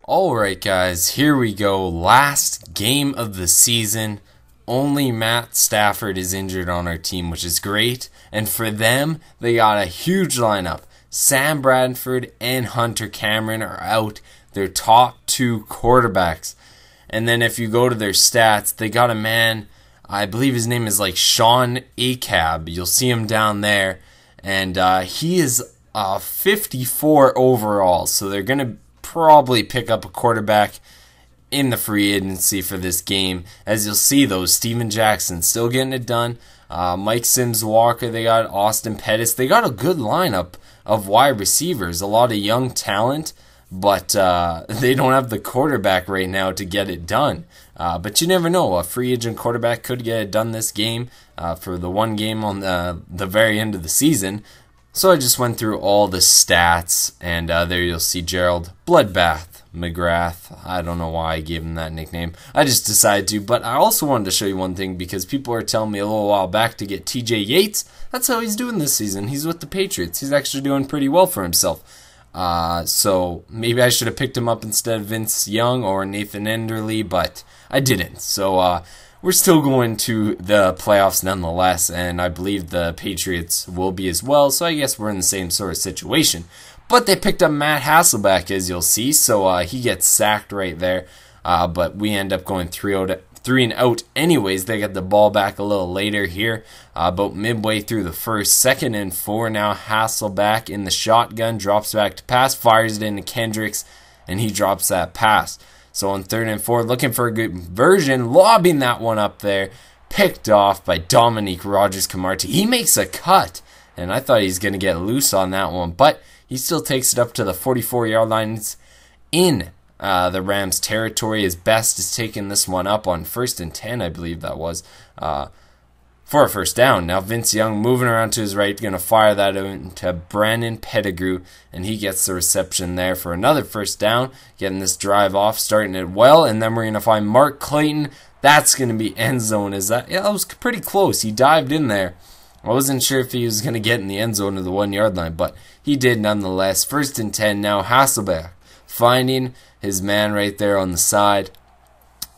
Alright guys, here we go. Last game of the season. Only Matt Stafford is injured on our team, which is great. And for them, they got a huge lineup. Sam Bradford and Hunter Cameron are out. Their top two quarterbacks. And then if you go to their stats, they got a man, I believe his name is like Sean Acab. You'll see him down there. And he is 54 overall. So they're going to probably pick up a quarterback in the free agency for this game. As you'll see though, Steven Jackson still getting it done. Mike Sims Walker, they got Austin Pettis. They got a good lineup of wide receivers, a lot of young talent, but they don't have the quarterback right now to get it done. But you never know, a free agent quarterback could get it done this game for the one game on the very end of the season. So I just went through all the stats, and there you'll see Gerald Bloodbath McGrath. I don't know why I gave him that nickname. I just decided to, but I also wanted to show you one thing because people were telling me a little while back to get TJ Yates. That's how he's doing this season. He's with the Patriots. He's actually doing pretty well for himself. So maybe I should have picked him up instead of Vince Young or Nathan Enderle, but I didn't. So we're still going to the playoffs nonetheless, and I believe the Patriots will be as well, so I guess we're in the same sort of situation. But they picked up Matt Hasselbeck, as you'll see, so he gets sacked right there, but we end up going 3 and out anyways. They get the ball back a little later here, about midway through the first. 2nd and 4 now. Hasselbeck in the shotgun, drops back to pass, fires it into Kendricks, and he drops that pass. So on 3rd and 4, looking for a good conversion, lobbing that one up there, picked off by Dominique Rodgers-Cromartie. He makes a cut, and I thought he's going to get loose on that one, but he still takes it up to the 44-yard line. It's in the Rams' territory. His best is taking this one up on 1st and 10, I believe that was, for a first down. Now Vince Young moving around to his right, going to fire that into Brandon Pettigrew, and he gets the reception there for another first down, getting this drive off, starting it well, and then we're going to find Mark Clayton. That's going to be end zone. Yeah, that was pretty close. He dived in there. I wasn't sure if he was going to get in the end zone of the 1-yard line, but he did nonetheless. 1st and 10 now. Hasselbeck finding his man right there on the side.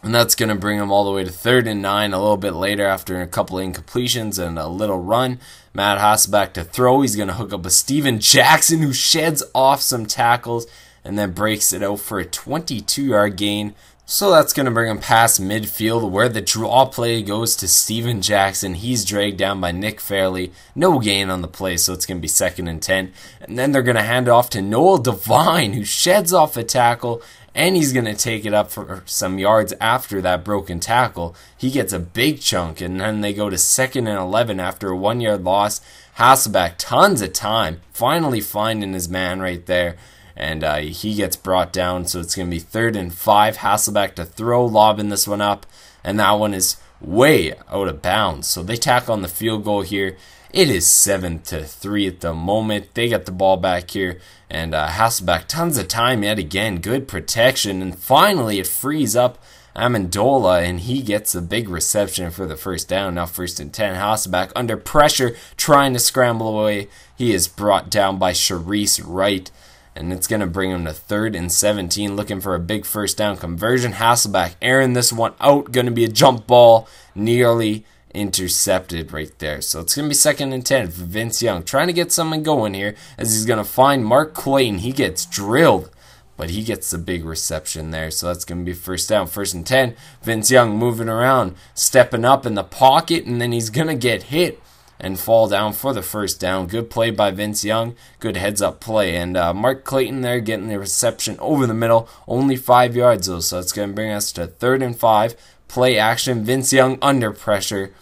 And that's going to bring him all the way to 3rd and 9 a little bit later after a couple of incompletions and a little run. Matt Hasselbeck to throw. He's going to hook up with Steven Jackson, who sheds off some tackles and then breaks it out for a 22-yard gain. So that's going to bring him past midfield where the draw play goes to Steven Jackson. He's dragged down by Nick Fairley. No gain on the play, so it's going to be 2nd and 10. And then they're going to hand off to Noel Devine, who sheds off a tackle, and he's going to take it up for some yards after that broken tackle. He gets a big chunk, and then they go to 2nd and 11 after a 1-yard loss. Hasselbeck, tons of time, finally finding his man right there. And he gets brought down, so it's going to be 3rd and 5. Hasselbeck to throw, lobbing this one up, and that one is way out of bounds. So they tack on the field goal here. It is 7-3 at the moment. They get the ball back here, and Hasselbeck, tons of time yet again. Good protection, and finally it frees up Amendola, and he gets a big reception for the first down. Now 1st and 10. Hasselbeck under pressure, trying to scramble away. He is brought down by Sharice Wright. And it's going to bring him to 3rd and 17, looking for a big first down conversion. Hasselbeck airing this one out, going to be a jump ball, nearly intercepted right there. So it's going to be 2nd and 10 for Vince Young, trying to get something going here as he's going to find Mark Clayton. He gets drilled, but he gets the big reception there. So that's going to be first down, 1st and 10. Vince Young moving around, stepping up in the pocket, and then he's going to get hit and fall down for the first down. Good play by Vince Young. Good heads-up play. And Mark Clayton there getting the reception over the middle. Only 5 yards, though, so it's going to bring us to 3rd and 5. Play action. Vince Young under pressure,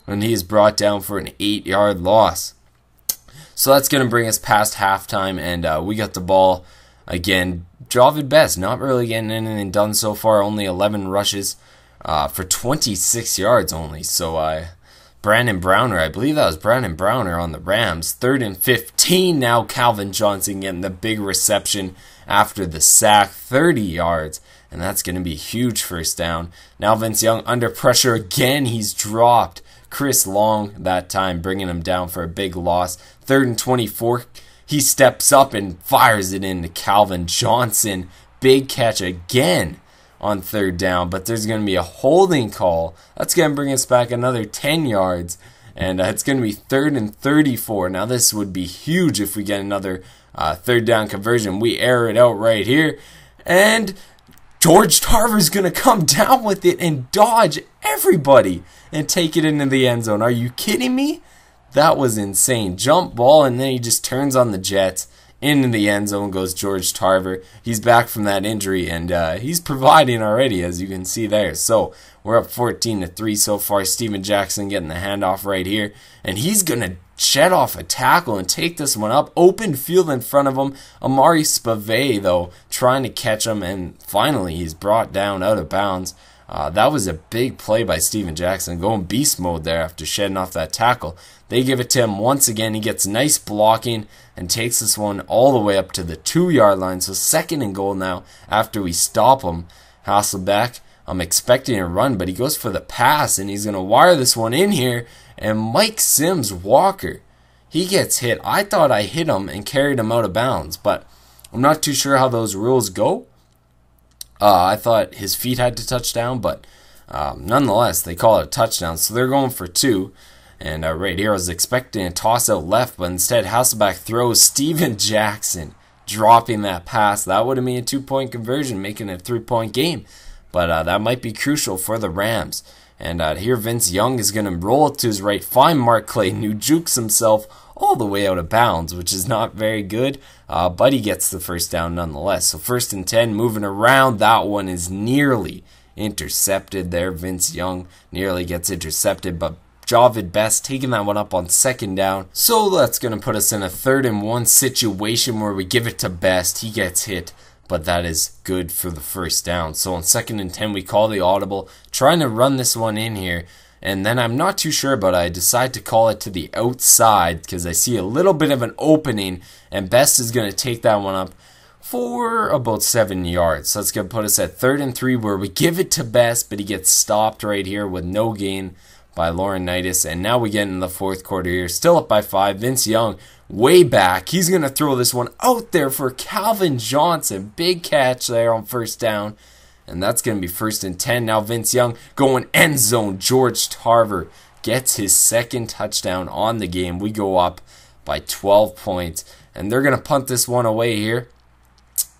and he is brought down for an 8-yard loss. So that's going to bring us past halftime, and we got the ball again. Javid Best not really getting anything done so far. Only 11 rushes for 26 yards only. So Brandon Browner, I believe that was Brandon Browner on the Rams. 3rd and 15 now. Calvin Johnson getting the big reception after the sack. 30 yards, and that's going to be a huge first down. Now Vince Young under pressure again. He's dropped Chris Long that time, bringing him down for a big loss. 3rd and 24. He steps up and fires it into Calvin Johnson. big catch again on third down, but there's going to be a holding call. That's going to bring us back another 10 yards, and it's going to be 3rd and 34. Now this would be huge if we get another third down conversion. We air it out right here, and George Tarver's going to come down with it and dodge everybody and take it into the end zone. Are you kidding me? That was insane. Jump ball, and then he just turns on the Jets. Into the end zone goes George Tarver. He's back from that injury, and he's providing already, as you can see there. So we're up 14-3 so far. Steven Jackson getting the handoff right here, and he's going to shed off a tackle and take this one up. Open field in front of him. Amari Spivey, though, trying to catch him, and finally he's brought down out of bounds. That was a big play by Steven Jackson, going beast mode there after shedding off that tackle. They give it to him once again. He gets nice blocking and takes this one all the way up to the 2-yard line. So 2nd and goal now after we stop him. Hasselbeck, I'm expecting a run, but he goes for the pass, and he's going to wire this one in here. And Mike Sims Walker, he gets hit. I thought I hit him and carried him out of bounds, but I'm not too sure how those rules go. I thought his feet had to touch down, but nonetheless, they call it a touchdown. So they're going for 2. And right here, I was expecting a toss out left, but instead, Hasselbeck throws. Steven Jackson dropping that pass. That would have been a 2-point conversion, making it a 3-point game. But that might be crucial for the Rams. And here, Vince Young is going to roll it to his right, find Mark Clayton, who jukes himself all the way out of bounds, which is not very good. But he gets the first down nonetheless. So 1st and 10, moving around. That one is nearly intercepted there. Vince Young nearly gets intercepted, but Javid Best taking that one up on 2nd down. So that's going to put us in a 3rd and 1 situation where we give it to Best. He gets hit, but that is good for the first down. So on 2nd and 10, we call the audible, trying to run this one in here. And then I'm not too sure, but I decide to call it to the outside because I see a little bit of an opening, and Best is going to take that one up for about 7 yards. So that's going to put us at 3rd and 3 where we give it to Best, but he gets stopped right here with no gain by Laurinaitis. And now we get in the 4th quarter here, still up by 5. Vince Young way back. He's going to throw this one out there for Calvin Johnson. Big catch there on 1st down. And that's going to be 1st and 10. Now Vince Young going end zone. George Tarver gets his 2nd touchdown on the game. We go up by 12 points. And they're going to punt this one away here.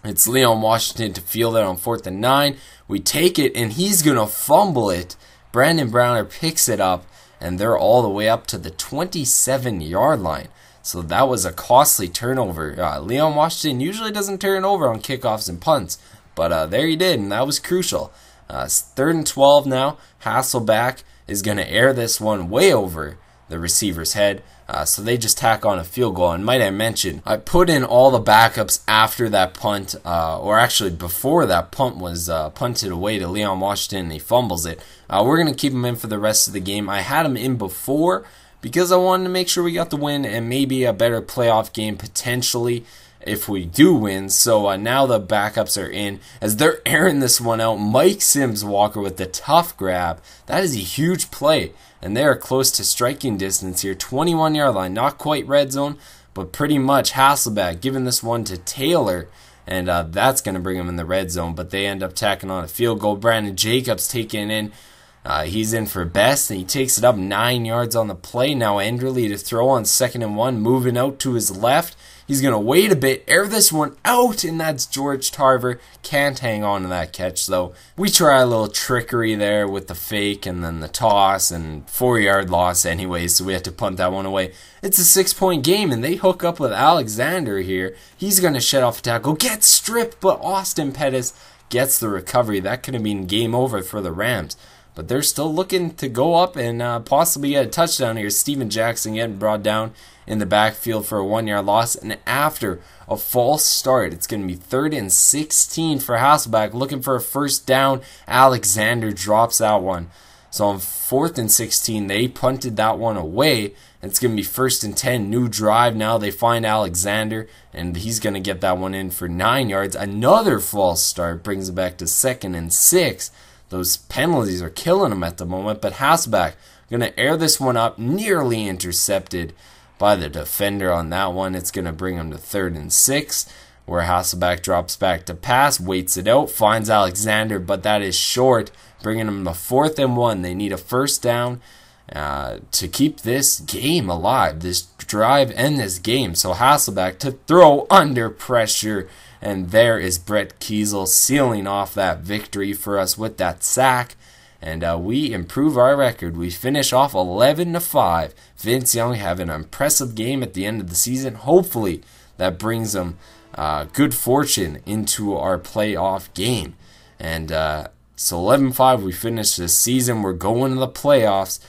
It's Leon Washington to field it on 4th and 9. We take it, and he's going to fumble it. Brandon Browner picks it up, and they're all the way up to the 27-yard line. So that was a costly turnover. Leon Washington usually doesn't turn over on kickoffs and punts, but there he did, and that was crucial. 3rd and 12 now. Hasselbeck is going to air this one way over the receiver's head. So they just tack on a field goal. And might I mention, I put in all the backups after that punt, or actually before that punt was punted away to Leon Washington and he fumbles it. We're going to keep him in for the rest of the game. I had him in before because I wanted to make sure we got the win and maybe a better playoff game potentially if we do win. So now the backups are in as they're airing this one out. Mike Sims Walker with the tough grab. That is a huge play. And they are close to striking distance here. 21-yard line. Not quite red zone, but pretty much. Hasselbeck giving this one to Taylor. And that's going to bring him in the red zone. But they end up tacking on a field goal. Brandon Jacobs taking in. He's in for Best. And he takes it up 9 yards on the play. Now Enderle to throw on 2nd and 1. Moving out to his left. He's going to wait a bit, air this one out, and that's George Tarver. Can't hang on to that catch, though. We try a little trickery there with the fake and then the toss, and 4-yard loss anyway, so we have to punt that one away. It's a 6-point game, and they hook up with Alexander here. He's going to shed off a tackle, gets stripped, but Austin Pettis gets the recovery. That could have been game over for the Rams. But they're still looking to go up and possibly get a touchdown here. Steven Jackson getting brought down in the backfield for a 1-yard loss. And after a false start, it's going to be 3rd and 16 for Hasselbeck. Looking for a first down. Alexander drops that one. So on 4th and 16, they punted that one away. It's going to be 1st and 10. New drive now. They find Alexander, and he's going to get that one in for 9 yards. Another false start brings it back to 2nd and 6. Those penalties are killing him at the moment, but Hasselbeck going to air this one up, nearly intercepted by the defender on that one. It's going to bring him to 3rd and 6. where Hasselbeck drops back to pass, waits it out, finds Alexander, but that is short, bringing them to 4th and 1. They need a first down to keep this game alive, this drive and this game. So Hasselbeck to throw under pressure, and there is Brett Kiesel sealing off that victory for us with that sack. And we improve our record. We finish off 11-5. Vince Young have an impressive game at the end of the season. Hopefully that brings them good fortune into our playoff game. And so 11-5, we finish this season. We're going to the playoffs.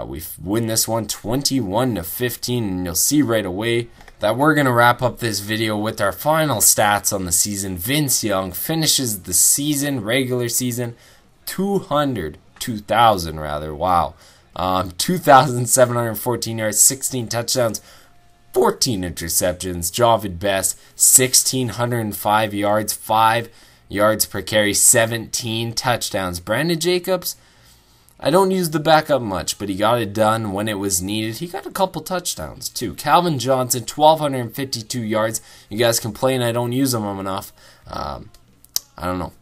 We win this one 21-15, and you'll see right away that we're going to wrap up this video with our final stats on the season. Vince Young finishes the season, regular season, 2,000 rather, wow. 2,714 yards, 16 touchdowns, 14 interceptions. Javid Best, 1,605 yards, 5 yards per carry, 17 touchdowns. Brandon Jacobs, I don't use the backup much, but he got it done when it was needed. He got a couple touchdowns, too. Calvin Johnson, 1,252 yards. You guys complain I don't use him enough. I don't know.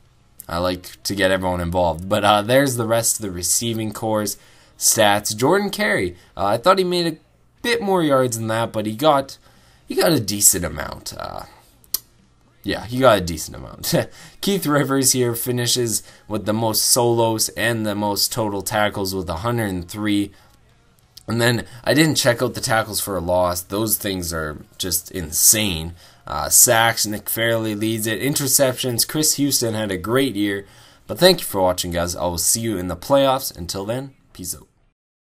I like to get everyone involved. But there's the rest of the receiving corps stats. Jordan Carey, I thought he made a bit more yards than that, but he got a decent amount. Yeah, he got a decent amount. Keith Rivers here finishes with the most solos and the most total tackles with 103. And then I didn't check out the tackles for a loss. Those things are just insane. Sacks, Nick Fairley leads it. Interceptions, Chris Houston had a great year. But thank you for watching, guys. I will see you in the playoffs. Until then, peace out.